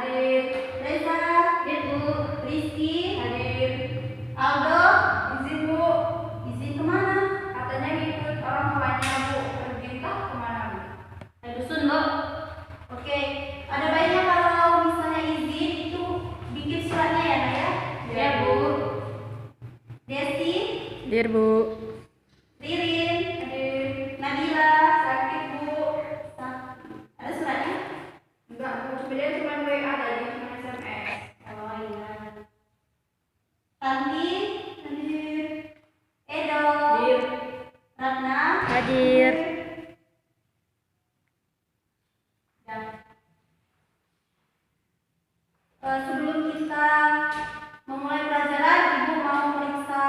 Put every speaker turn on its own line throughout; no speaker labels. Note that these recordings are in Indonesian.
Hadir. Reza. Hadir Bu. Rizky. Hadir. Aldo. Izin Bu. Izin kemana? Katanya ikut orang tuanya Bu. Pergi entah kemana Bu? Dusun Bu. Oke. Ada baiknya kalau misalnya izin itu bikin suratnya ya Nak ya? Ya Bu. Desi.
Hadir Bu.
Ririn. Hadir. Nabila. Sakit Bu. Ada suratnya? Enggak Bu. Sebenarnya cuma WA tadi, cuma SMS. Oh iya. Tanti. Hadir. Edo. Hadir. Ratna.
Hadir.
Ya. Sebelum kita memulai pelajaran, Ibu mau meriksa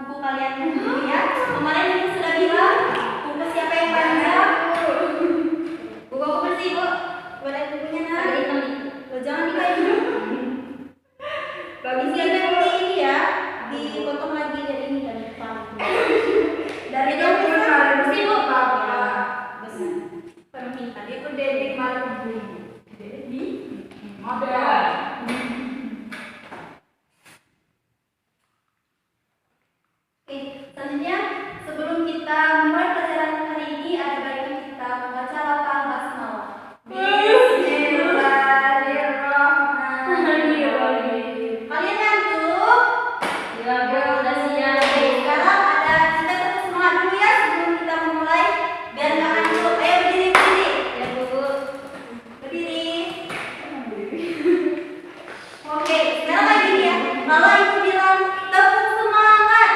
buku kalian dulu ya. Kemarin Ibu sudah bilang buku siapa yang panjang. Buku aku bersih Bu. Boleh bukunya Nak. Jangan dikain dulu. Bagus ya seperti ini ya. Dipotong lagi dari ini dari depan. Dari itu bersih Bu. Bersih. Permintaan tadi aku dedek malam Bu. Dedek ada. Oke, selanjutnya sebelum kita mulai pelajaran hari ini ada baiknya kita membaca lafal basmalah. Bismillahirrahmanirrahim. Kalian ngantuk? Ya Bu, udah siap. Oke, sekarang ada kita tetap semangat dulu ya sebelum kita memulai biar nggak ngantuk. Ayo berdiri. Ya Bu. Berdiri. Oke, sekarang lagi ya. Kalau Ibu bilang tepuk semangat.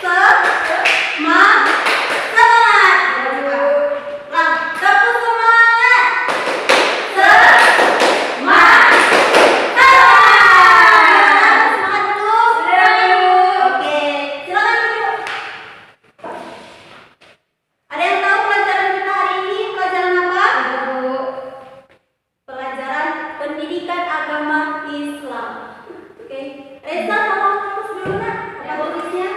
Semangat. Tepuk semangat. Semangat. Semangat dulu. Oke, silakan dulu. Ada yang tahu pelajaran kita hari ini pelajaran apa? Pelajaran pendidikan agama Islam. Oke, Reza mau fokus dulu Nak? Apa fokusnya?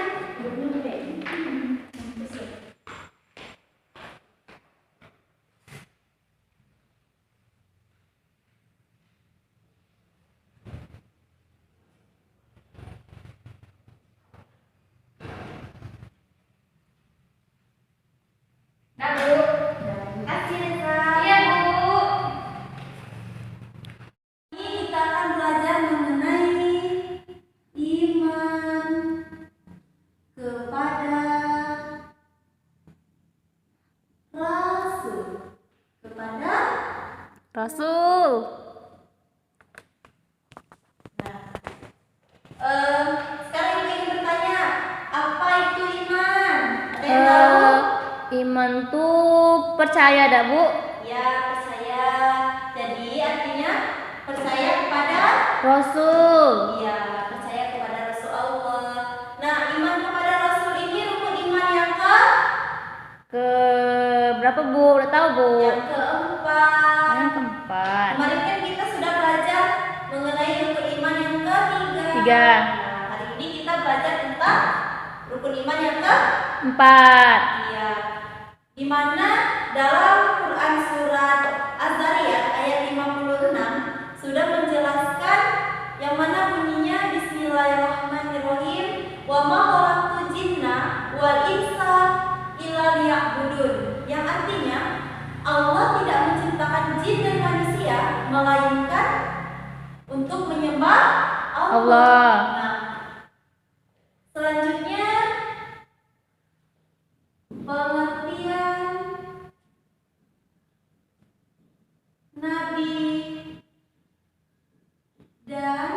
Nah Bu. Kasih Reza. Iya Bu. Ini kita akan belajar mengenai iman kepada Rasul. Kepada
Rasul.
sekarang Ibu ingin bertanya, apa itu iman? Ada yang tahu?
Iman tuh percaya dah Bu.
Ya, percaya. Jadi artinya percaya kepada
Rasul.
Iya, percaya kepada Rasul Allah. Nah, iman kepada Rasul ini rukun iman yang
Ke berapa Bu? Udah tahu Bu?
yang keempat.
Yang keempat.
Kemarin kan kita sudah belajar mengenai rukun iman yang ketiga.
Tiga.
Nah, hari ini kita belajar tentang rukun iman yang
Empat.
Iya. Di mana dalam Quran surat Az-Zariyat ayat 56 sudah menjelaskan yang mana bunyinya Bismillahirrahmanirrahim wa ma khalaqtul jinna wal insa illa liya'budun, yang artinya Allah tidak menciptakan jin dan manusia melainkan untuk menyembah Allah. Nah, selanjutnya pengertian Nabi dan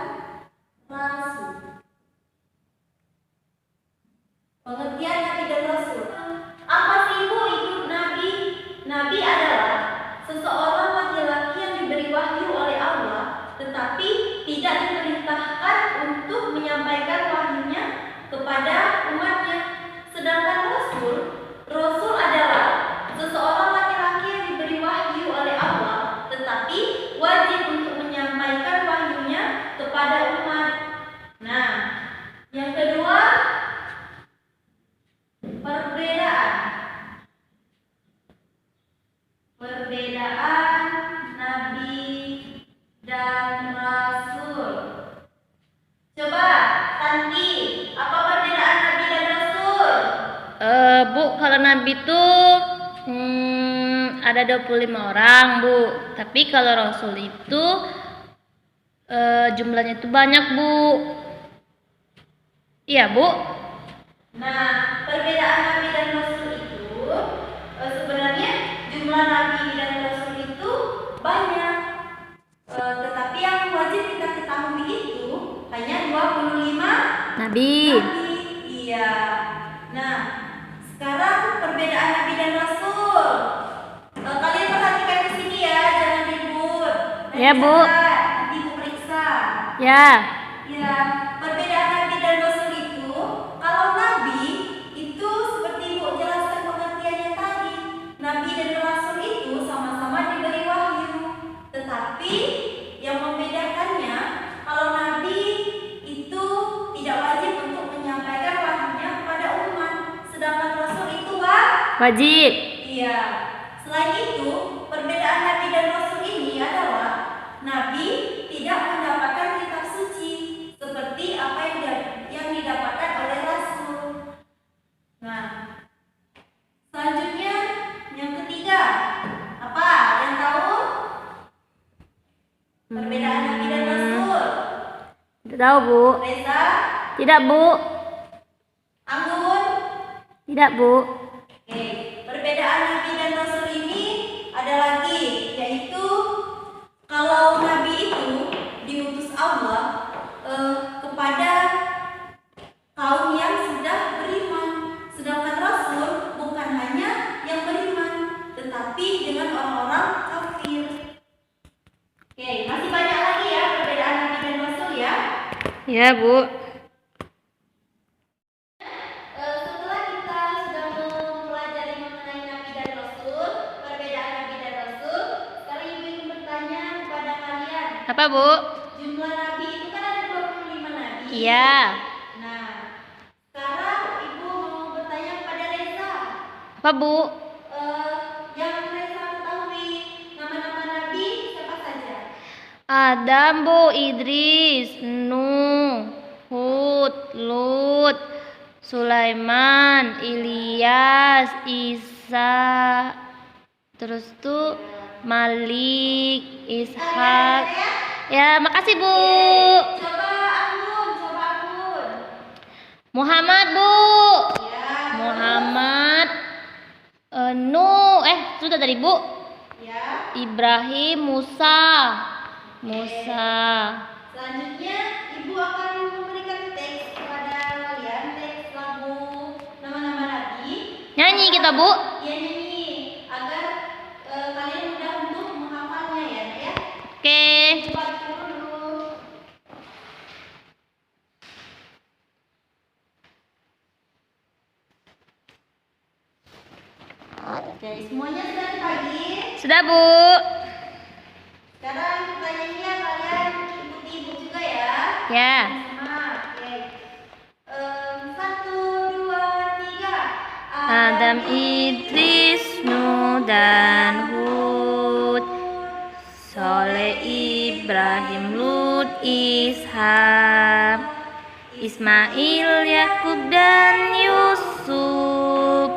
Rasul. Pengertian Nabi dan Rasul. Apa sih Bu itu Nabi? Nabi adalah seseorang laki-laki yang diberi wahyu oleh Allah, tetapi tidak diperintahkan untuk dan Rasul. Coba, Tanti, apa perbedaan Nabi dan Rasul?
Bu, kalau Nabi tuh ada 25 orang, Bu. Tapi kalau Rasul itu jumlahnya itu banyak, Bu. Iya, Bu.
Nah, perbedaan Nabi dan Rasul itu sebenarnya jumlah Nabi dan Rasul itu banyak. Tetapi yang wajib kita ketahui itu hanya 25
Nabi.
Iya. Nah, sekarang perbedaan Nabi dan Rasul. Kalian perhatikan di sini ya, jangan ribut.
Ya, Bu.
Nanti Bu periksa.
Ya.
Ya, perbedaan Nabi dan Rasul itu, kalau Nabi itu seperti Bu jelaskan pengertiannya tadi, Nabi dan Rasul itu sama-sama diberi wahyu. Tetapi yang membedakannya, kalau Nabi itu tidak wajib untuk menyampaikan wahyunya kepada umat, sedangkan Rasul itu
Wajib.
iya. Selain itu, perbedaan Nabi dan Rasul ini adalah Nabi tidak mendapatkan kitab suci seperti apa yang didapatkan oleh Rasul. Nah, selanjutnya yang ketiga, apa? Yang tahu? Perbedaan Nabi dan Rasul.
Tidak tahu, Bu.
Reza,
Tidak, Bu.
Anggun.
Tidak, Bu.
Oke, perbedaan Nabi dan Rasul ini ada lagi, yaitu kalau Nabi itu diutus Allah kepada kaum yang sudah beriman, sedangkan Rasul bukan hanya yang beriman, tetapi dengan orang-orang kafir. Oke, masih banyak lagi ya perbedaan Nabi dan Rasul ya.
Ya, Bu.
Setelah kita sudah mempelajari mengenai Nabi dan Rasul, perbedaan Nabi dan Rasul, sekarang Ibu ingin bertanya kepada kalian,
Apa, Bu?
jumlah Nabi itu kan ada 25 Nabi.
Iya.
Nah, sekarang Ibu mau bertanya kepada Reza.
Apa, Bu?
Yang Reza ketahui nama-nama Nabi siapa saja?
Adam, Bu. Idris, Nuh, Hud, Lut, Sulaiman, Ilyas, Isa, terus tuh Malik, Ishak. Ya, makasih, Bu.
Coba Anggun.
Muhammad, Bu.
Ya.
Muhammad, Nuh, sudah tadi, Bu.
Ya.
Ibrahim, Musa.
Selanjutnya Ibu akan memberikan teks kepada kalian, teks lagu nama-nama Nabi.
Nyanyi kita, Bu.
Ya, nyanyi agar kalian mudah untuk menghafalnya ya.
Oke.
Coba dulu. Oke, semuanya sudah dibagi.
Sudah, Bu.
Sekarang kita nyanyi kalian ikuti Ibu juga ya.
Ya.
Oke. 1, 2, 3.
Adam, Idris, Nuh, dan Hud, Soleh, Ibrahim, Lut, Ishak, Ismail, Yakub, dan Yusuf,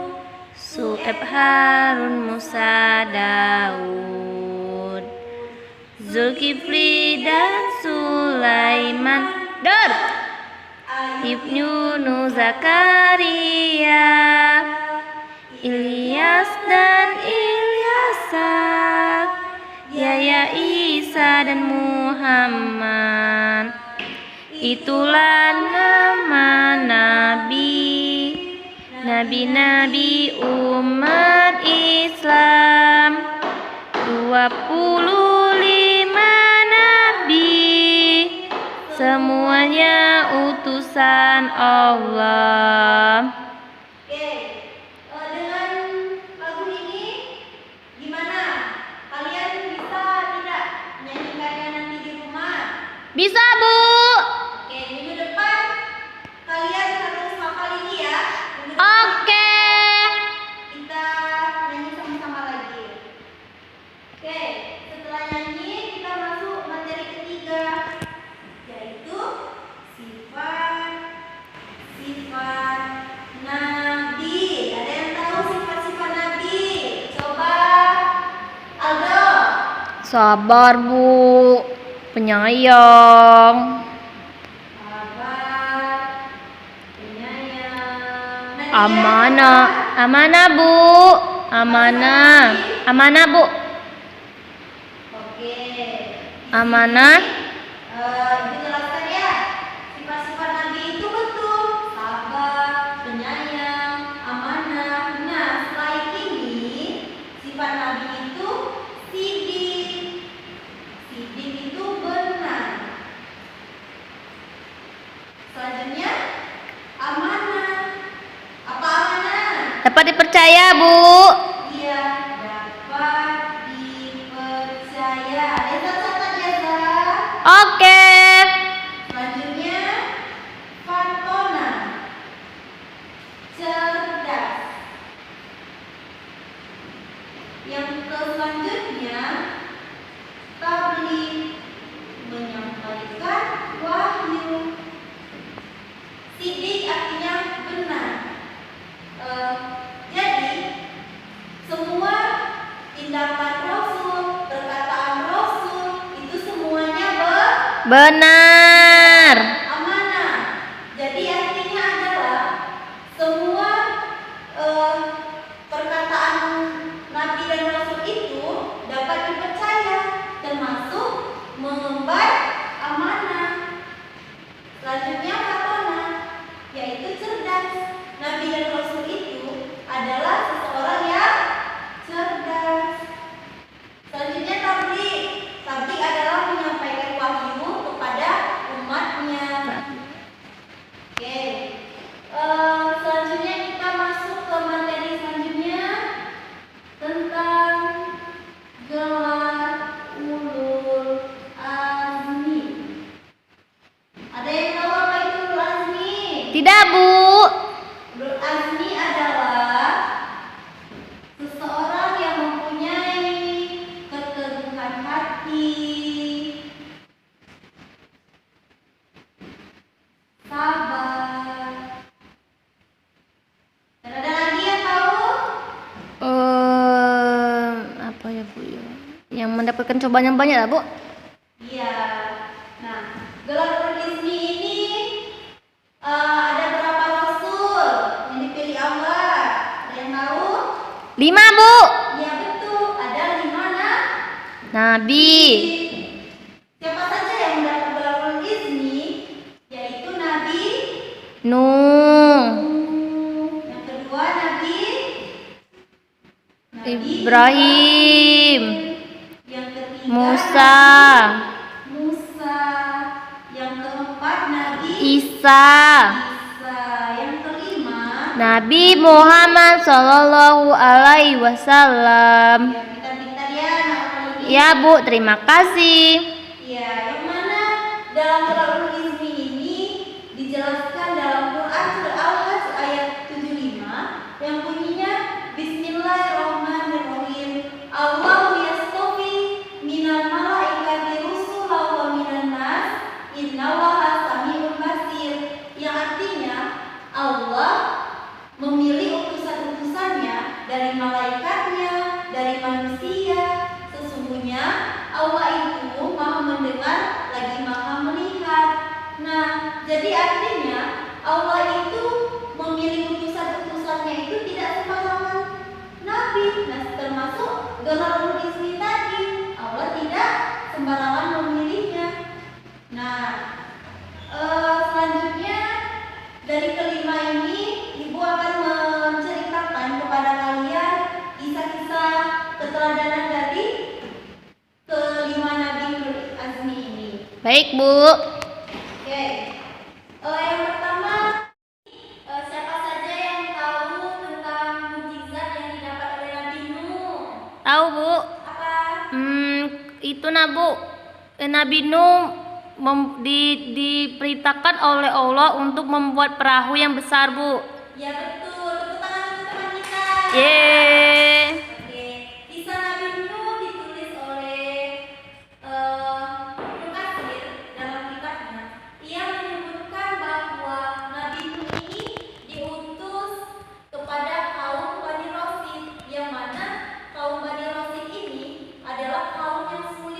Su'eb, Harun, Musa, Daud, Zulkifli, dan Sulaiman, Ibnu, Nuh, Zakaria, Ilyas, dan Ilyasa, Yahya, Isa, dan Muhammad. Itulah nama nabi-nabi umat Islam. 25 nabi, semuanya utusan Allah.
Oke, dengan lagu ini gimana? Kalian bisa tidak menyanyikannya nanti di rumah?
Bisa, Bu.
Oke, minggu depan kalian harus hafal ini ya. Minggu depan
Oke.
kita nyanyi sama-sama lagi. Oke, setelah nyanyi kita masuk materi
Sabar, Bu. Penyayang.
Sabar, penyayang.
Amanah. Amanah, Bu. Amanah. Amanah, Bu.
Oke.
Amanah.
Dijelaskan ya. Sifat-sifat Nabi itu betul. Sabar, penyayang, amanah. Nah, setelah ini sifat Nabi itu sidik. Sidik itu benar. Selanjutnya amanah. Apa amanah?
Dapat dipercaya, Bu.
Iya, dapat dipercaya. Catat ya, Zah.
Oke.
Selanjutnya fatona, cerdas. Yang selanjutnya tabligh, menyampaikan wahyu. Sidik artinya benar. Jadi semua tindakan Rasul, perkataan Rasul itu semuanya
Benar.
amanah. Jadi artinya adalah semua perkataan Nabi dan Rasul itu dapat dipercaya, termasuk mengemban amanah. Selanjutnya fatona, yaitu cerdas. Nabi dan Rasul itu adalah seseorang yang cerdas. Selanjutnya tabligh. Tabligh adalah menyampaikan wahyu kepada umatnya. Oke. Selanjutnya kita masuk ke materi selanjutnya tentang gelar ulul azmi. Ada yang tahu apa itu ulul azmi?
Tidak, Bu.
Ulul azmi adalah seseorang yang mempunyai keteguhan hati, sabar. Dan ada lagi yang tahu?
Apa ya, Bu? Yang mendapatkan cobaan yang banyak lah, Bu.
Iya. Nah, gelar ulul azmi ini ada berapa rasul yang dipilih Allah? Ada yang tahu?
5, Bu.
Iya betul, ada 5
Nabi.
Siapa saja yang mendapat gelar ulul azmi? Yaitu Nabi
Nuh.
Yang kedua Nabi
Ibrahim.
Yang ketiga
Musa.
Musa. Yang keempat Nabi
Isa.
Isa. Yang kelima
Nabi Muhammad Sallallahu Alaihi Wasallam.
ya, pintar-pintar ya anak ulul azmi.
Ya, Bu, terima kasih.
Ya, yang mana dalam gelar ulul azmi ini dijelaskan dalam Quran surah Al-Hajj ayat 75 yang bunyinya Bismillahirrahmanirrahim. Allahu yastofi minal malaikati rusula wa minan nas innallaha sami'un basir. Yang artinya Allah memilih utusan-utusannya dari malaikatnya, dari manusia. Sesungguhnya Allah itu maha mendengar lagi maha melihat. Nah, jadi artinya Allah itu memilih utusan-utusannya itu tidak sembarangan nabi. Nah, termasuk gelar ulul azmi tadi. Allah tidak sembarangan memilihnya. Nah, selanjutnya dari kelima ini Ibu akan menceritakan kepada kalian kisah-kisah keteladanan dari kelima nabi ulul azmi ini.
Baik, Bu.
Oke. Yang pertama, siapa saja yang tahu tentang mukjizat yang didapat oleh Nabi Nuh?
Tahu, Bu?
Apa?
Itu Nabi Nuh diperintahkan oleh Allah untuk membuat perahu yang besar, Bu.
Ya betul. Tepuk tangan untuk teman kita.
Yeay.
Oke. Kisah Nabi Nuh ditulis oleh Ibnu Katsir dalam kitabnya. Ia menyebutkan bahwa Nabi Nuh ini diutus kepada kaum Bani Rasid, yang mana kaum Bani Rasid ini adalah kaum yang sulit.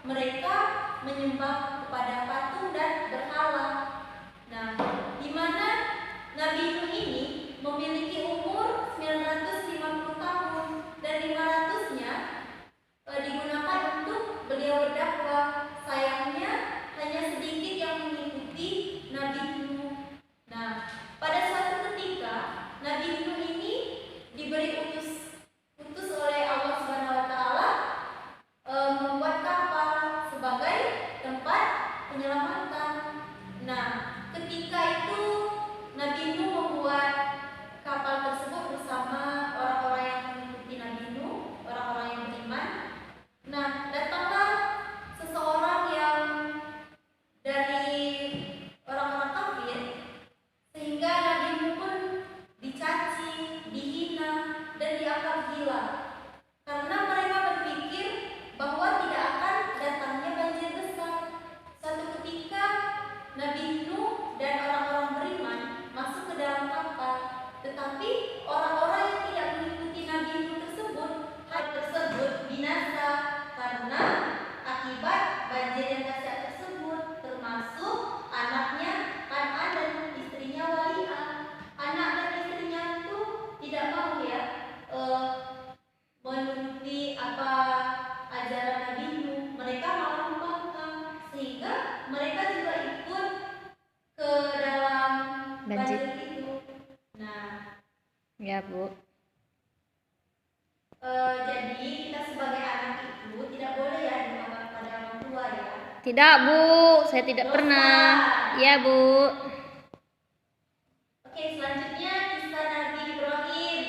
mereka menyembah kepada patung dan berhala. Nah, di mana Nabi Nuh ini memiliki umur 950 tahun dan 500-nya digunakan untuk beliau berdakwah. Sayangnya hanya sedikit yang mengikuti Nabi Nuh. Nah, pada suatu ketika Nabi Nuh ini diberi utus oleh Allah Subhanahu wa taala membuat kapal sebagai tempat penyelamatan. Nah, ketika itu Nabi Nuh membuat kapal tersebut bersama orang-orang yang mengikuti Nabi Nuh, orang-orang yang beriman. Nah, datanglah seseorang yang dari orang-orang kafir, sehingga Nabi Nuh pun dicaci, dihina, dan dianggap gila. Karena mereka berpikir bahwa tidak akan datangnya banjir besar. Suatu ketika Nabi Nuh dan orang-orang beriman masuk ke dalam kapal, tetapi orang-orang yang tidak mengikuti Nabi Nuh tersebut, hal tersebut binasa karena akibat banjir yang dahsyat tersebut, termasuk anaknya Kan'an dan istrinya Wali'ah. Anak dan istrinya itu tidak mau menuruti apa ajaran Nabi Nuh. Mereka malah membangkang, sehingga mereka juga ikut ke dalam banjir itu. Nah,
Ya, Bu.
jadi kita sebagai anak itu tidak boleh ya durhaka kepada orang tua ya.
Tidak, Bu. Saya tidak
Dosa.
pernah. Ya, Bu.
Oke, selanjutnya kisah Nabi Ibrahim.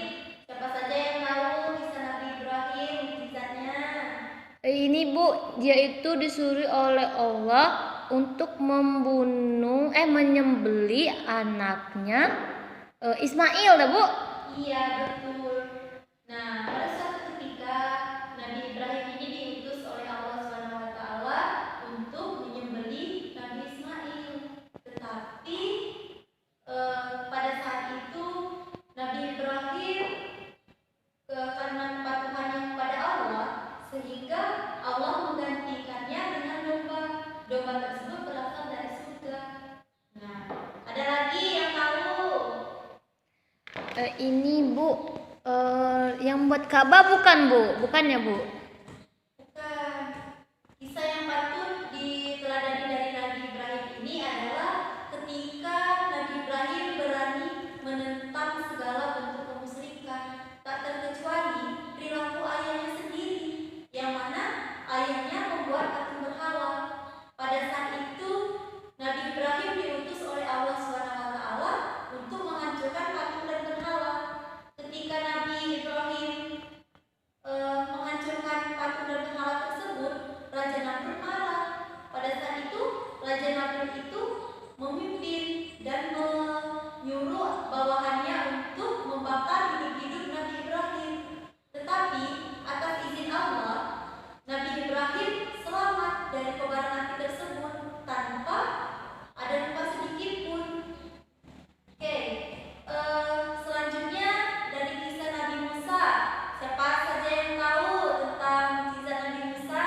Siapa saja yang tahu kisah Nabi Ibrahim, kisahnya?
Ini, Bu, dia itu disuruh oleh Allah untuk menyembelih anaknya Ismail, dah, Bu.
Iya, betul. Nah, pada suatu ketika Nabi Ibrahim ini diutus oleh Allah Subhanahu wa taala untuk menyembelih Nabi Ismail. Tetapi pada saat itu Nabi Ibrahim karena kepatuhannya kepada Allah, sehingga Allah menggantikannya dengan domba. Domba tersebut berasal dari surga. Nah, ada lagi yang tahu?
Ini, Bu, yang buat Ka'bah bukan, Bu? Bukannya, Bu?
Bukan. Kisah yang patut diteladani dari Nabi Ibrahim ini adalah ketika Nabi Ibrahim berani menentang segala bentuk kemusyrikan, tak terkecuali perilaku ayahnya sendiri, yang mana ayahnya membuat patung berhala. Pada saat itu Nabi Ibrahim diutus oleh Allah SWT untuk menghancurkan patung dan berhala. Ketika Nabi Ibrahim menghancurkan patung dan berhala tersebut, Raja Namrud marah. Pada saat itu Raja Namrud itu memimpin dan menyuruh bawahannya untuk membakar hidup-hidup Nabi Ibrahim. Tetapi atas izin Allah, Nabi Ibrahim selamat dari kobaran api tersebut tanpa ada luka sedikit pun. Oke, selanjutnya dari kisah Nabi Musa. Siapa saja yang tahu tentang kisah Nabi Musa?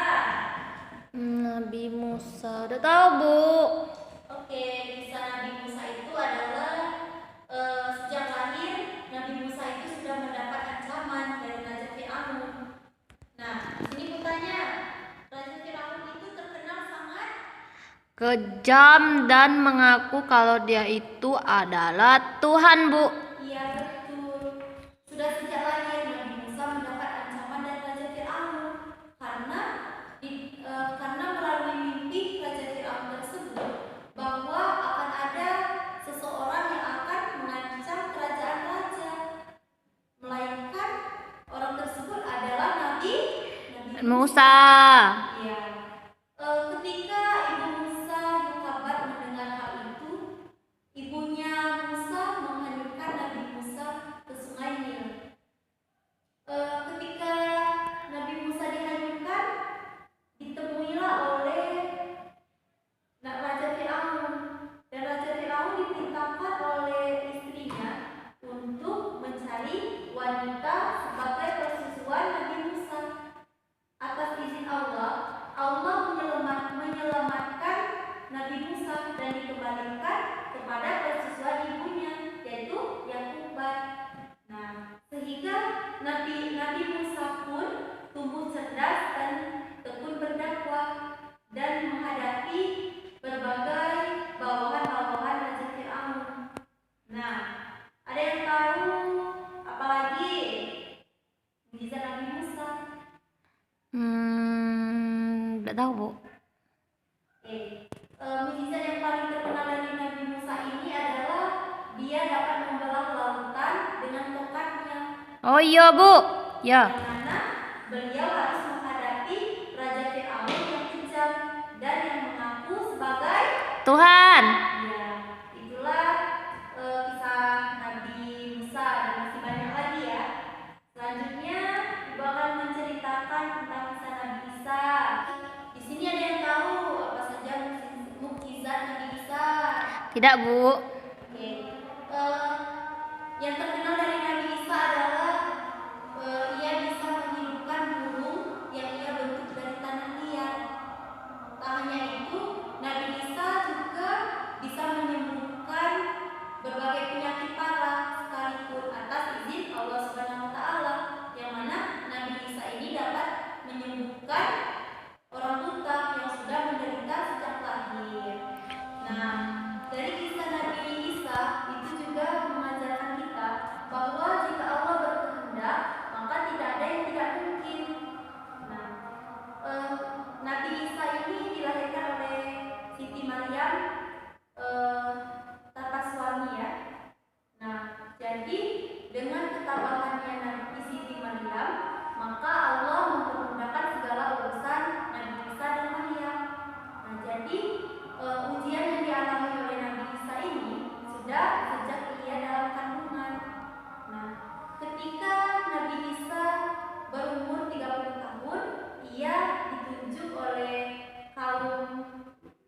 Nabi Musa. Udah tahu, Bu.
Oke, kisah Nabi Musa itu adalah sejak lahir Nabi Musa itu sudah mendapat ancaman dari Raja Fir'aun. Nah, di sini bertanya, Raja Fir'aun itu terkenal sangat
Kejam dan mengaku kalau dia itu adalah Tuhan, Bu.
iya, betul. Sudah sejak lahir Nabi Musa mendapat ancaman dari Raja Fir'aun karena melalui mimpi Raja Fir'aun tersebut bahwa akan ada seseorang yang akan mengancam kerajaan raja, melainkan orang tersebut adalah Nabi
Musa.
Iya. Ketika ibu Musa Yokabat mendengar hal itu, ibunya Musa menghanyutkan Nabi Musa ke sungai Nil. Ketika Nabi Musa dihanyutkan, ditemuilah oleh Raja Fir'aun, dan Raja Fir'aun diperintahkan oleh istrinya untuk mencari wanita sebagai persusuan Nabi Musa. Atas izin Allah, Mukjizat yang paling terkenal dari Nabi Musa ini adalah dia dapat membelah lautan dengan tongkatnya.
Oh iya Bu, ya.
Yang mana beliau harus menghadapi Raja Fir'aun yang kejam dan yang mengaku sebagai
Tuhan.
ya, itulah kisah Nabi Musa dan masih banyak lagi ya. Selanjutnya Ibu akan menceritakan tentang kisah Nabi Isa. Di sini ada yang tahu apa saja mukjizat Nabi Isa?
Tidak Bu.
Oke. Yang terkenal dari Nabi Isa adalah ia bisa menghidupkan burung yang ia bentuk dari tanah liat. Tak hanya itu, Nabi Isa juga bisa menyembuhkan berbagai penyakit parah sekalipun atas izin Allah Subhanahu wa taala. Yang mana Nabi Isa ini dapat menyembuhkan orang buta yang sudah menderita sejak lahir. Nah, dari kisah Nabi Isa itu juga mengajarkan kita bahwa jika Allah berkehendak, maka tidak ada yang tidak mungkin. Nah, Nabi Isa ini dilahirkan oleh Siti Maryam tanpa suami ya. Nah, jadi dengan ketabahannya Nabi Siti Maryam, maka Allah mempermudahkan segala urusan Nabi Isa dan Maryam. Nah, jadi ujian yang dialami oleh Nabi Isa ini sudah sejak ia dalam kandungan. Nah, ketika Nabi Isa berumur 30 tahun, ia ditunjuk oleh kaum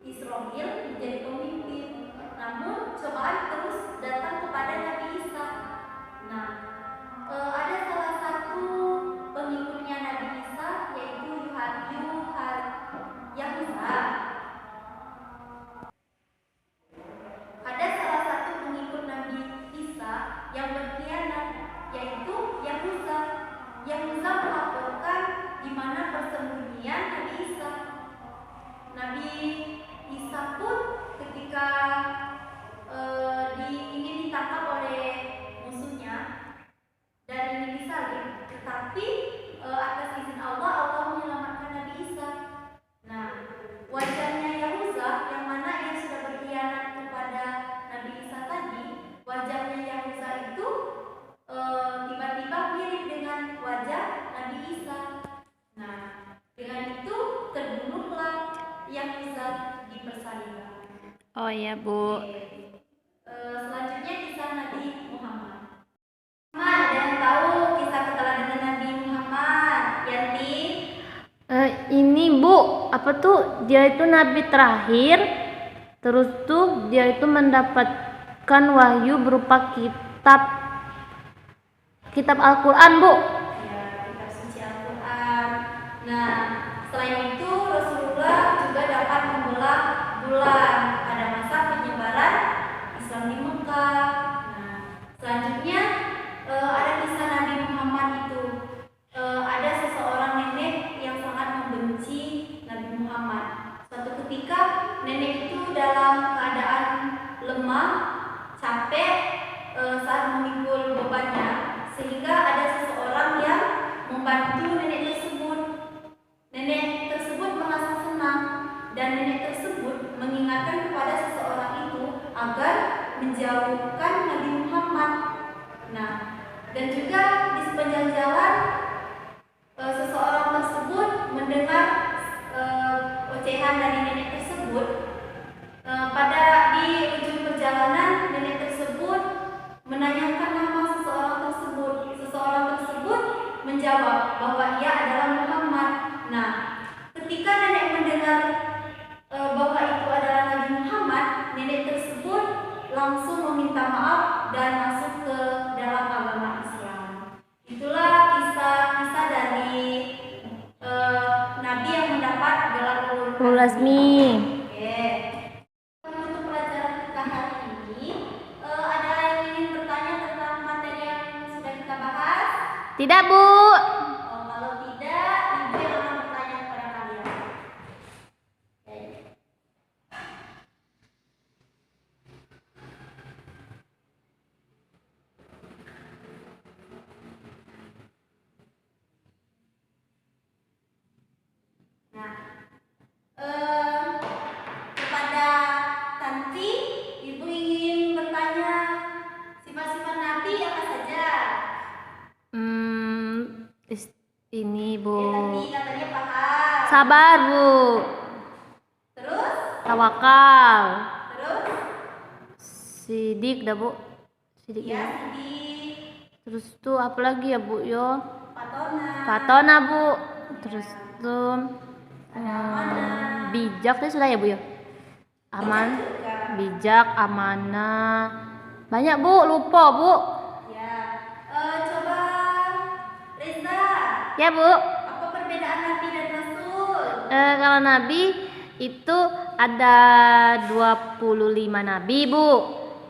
Israel menjadi pemimpin. Namun cobaan terus datang kepada Nabi Isa. Nah, ada salah satu pengikutnya Nabi Isa yaitu Yahuza. Ada salah satu pengikut Nabi Isa yang berkhianat yaitu Yahuza. Yahuza melaporkan di mana persembunyian Nabi Isa. Nabi Isa pun ketika ingin ditangkap oleh musuhnya dan ingin disalib, tetapi atas izin Allah, Allah menyelamatkan Nabi Isa. Nah, wajahnya Yahuza yang mana ia sudah berkhianat kepada Nabi Isa tadi, wajahnya Yahuza itu tiba-tiba mirip dengan wajah Nabi Isa. Nah, dengan itu terbunuhlah Yahuza di persalibkan.
Oh iya Bu.
Selanjutnya kisah Nabi Muhammad. Ada yang tahu kisah keteladanan Nabi Muhammad? Yanti?
Ini Bu, apa tuh dia itu nabi terakhir. Terus tuh dia itu mendapatkan wahyu berupa kitab Al-Qur'an Bu.
Ya, kitab suci Al-Quran. Nah, selain itu Rasulullah juga dapat membelah bulan pada masa penyebaran Islam di Mekah. Nah, selanjutnya ada kisah Nabi Muhammad itu. Ada seseorang nenek yang sangat membenci Nabi Muhammad. Suatu ketika nenek itu dalam keadaan lemah, capek saat memikul bebannya, sehingga ada seseorang yang membantu nenek tersebut. Nenek tersebut merasa senang dan nenek tersebut mengingatkan kepada seseorang itu agar menjauhkan Nabi Muhammad. Nah, dan juga di sepanjang jalan seseorang tersebut mendengar ocehan dari nenek tersebut. Di ujung perjalanan nenek tersebut menanyakan nama seseorang tersebut. Seseorang tersebut menjawab bahwa ia adalah Muhammad. Nah, ketika nenek mendengar bahwa itu adalah Nabi Muhammad, nenek tersebut langsung meminta maaf dan masuk ke dalam agama Islam. Itulah kisah-kisah dari Nabi yang mendapat gelar Ulul
Azmi.
Oke. Untuk pelajaran kita hari ini, ada yang ingin bertanya tentang materi yang sudah kita bahas?
Tidak Bu.
Kalau tidak, Ibu yang akan bertanya kepada kalian. Oke. Nah,
Sabar, Bu.
Terus?
Tawakal.
Terus?
Sidik dah, Bu. Sidik
Ya,
ya.
sidik.
Terus tuh apa lagi ya, Bu? Yo.
Patona.
Fatona, Bu. Terus tuh
Ada amanah.
bijak sih sudah ya, Bu ya. Aman,
Juga.
bijak, amanah. Banyak, Bu, lupa, Bu.
Ya. Coba Reza.
Ya, Bu.
Apa perbedaan Nabi dan Rasul?
Kalau nabi itu ada 25 nabi, Bu.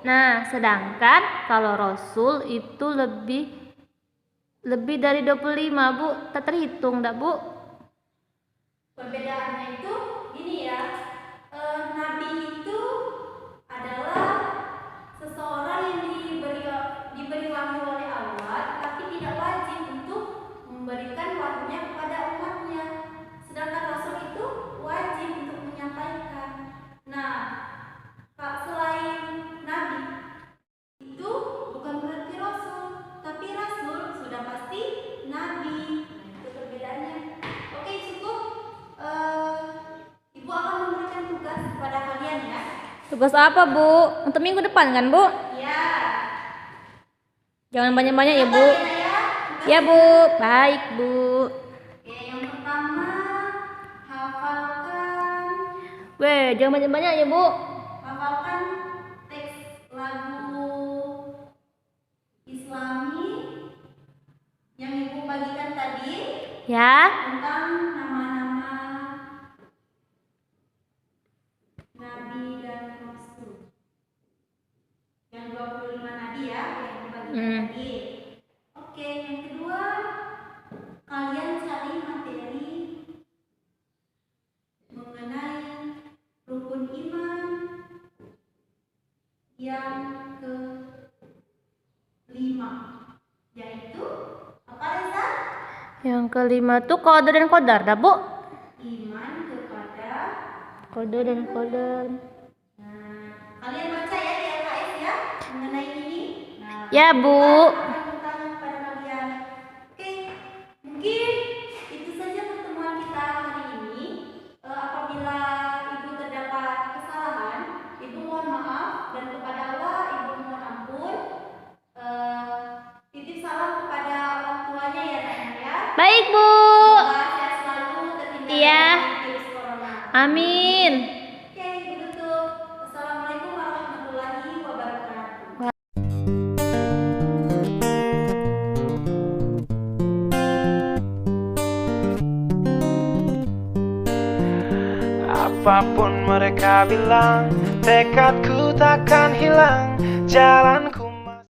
Nah, sedangkan kalau rasul itu lebih dari 25, Bu. Tak terhitung dah, Bu.
Perbedaannya itu ini ya. Nabi itu adalah seseorang yang diberi wahyu oleh Allah, tapi tidak wajib untuk memberikan wahyunya kepada umatnya. Sedangkan Rasul itu wajib untuk menyampaikan. Nah, selain Nabi itu bukan berarti Rasul, tapi Rasul sudah pasti Nabi. Itu perbedaannya. Oke, cukup. Ibu akan memberikan tugas kepada kalian ya.
Tugas apa, Bu? Untuk minggu depan kan, Bu?
Ya.
Jangan banyak-banyak ya, Bu.
Kalian ya.
Ya, Bu. Baik, Bu.
Oke, yang pertama hafalkan
Jangan banyak-banyak ya, Bu.
hafalkan teks lagu Islami yang Ibu bagikan tadi
Ya.
tentang nama-nama Nabi dan Rasul. Yang 25 Nabi ya, yang Ibu bagikan tadi. Oke, yang kedua, kalian cari materi mengenai rukun iman yang ke-5, yaitu apa, Reza?
Yang kelima tuh kode dan kodar dah, Bu.
Iman kepada.
Kode dan kodar.
Nah, kalian baca ya di LKS ya mengenai ini. Nah,
Ya, Bu.
akan bertanya kepada kalian. Oke, mungkin itu saja pertemuan kita hari ini. Apabila Ibu terdapat kesalahan, Ibu mohon maaf, dan kepada Allah Ibu mohon ampun. Titip salam kepada orang tuanya ya, Nana ya.
Baik, Bu.
Semoga sehat selalu, terhindar
Iya.
dari virus corona.
Amin.
Oke, Ibu tutup. Assalamualaikum warahmatullahi wabarakatuh.
Apapun mereka bilang, tekadku takkan hilang. Jalan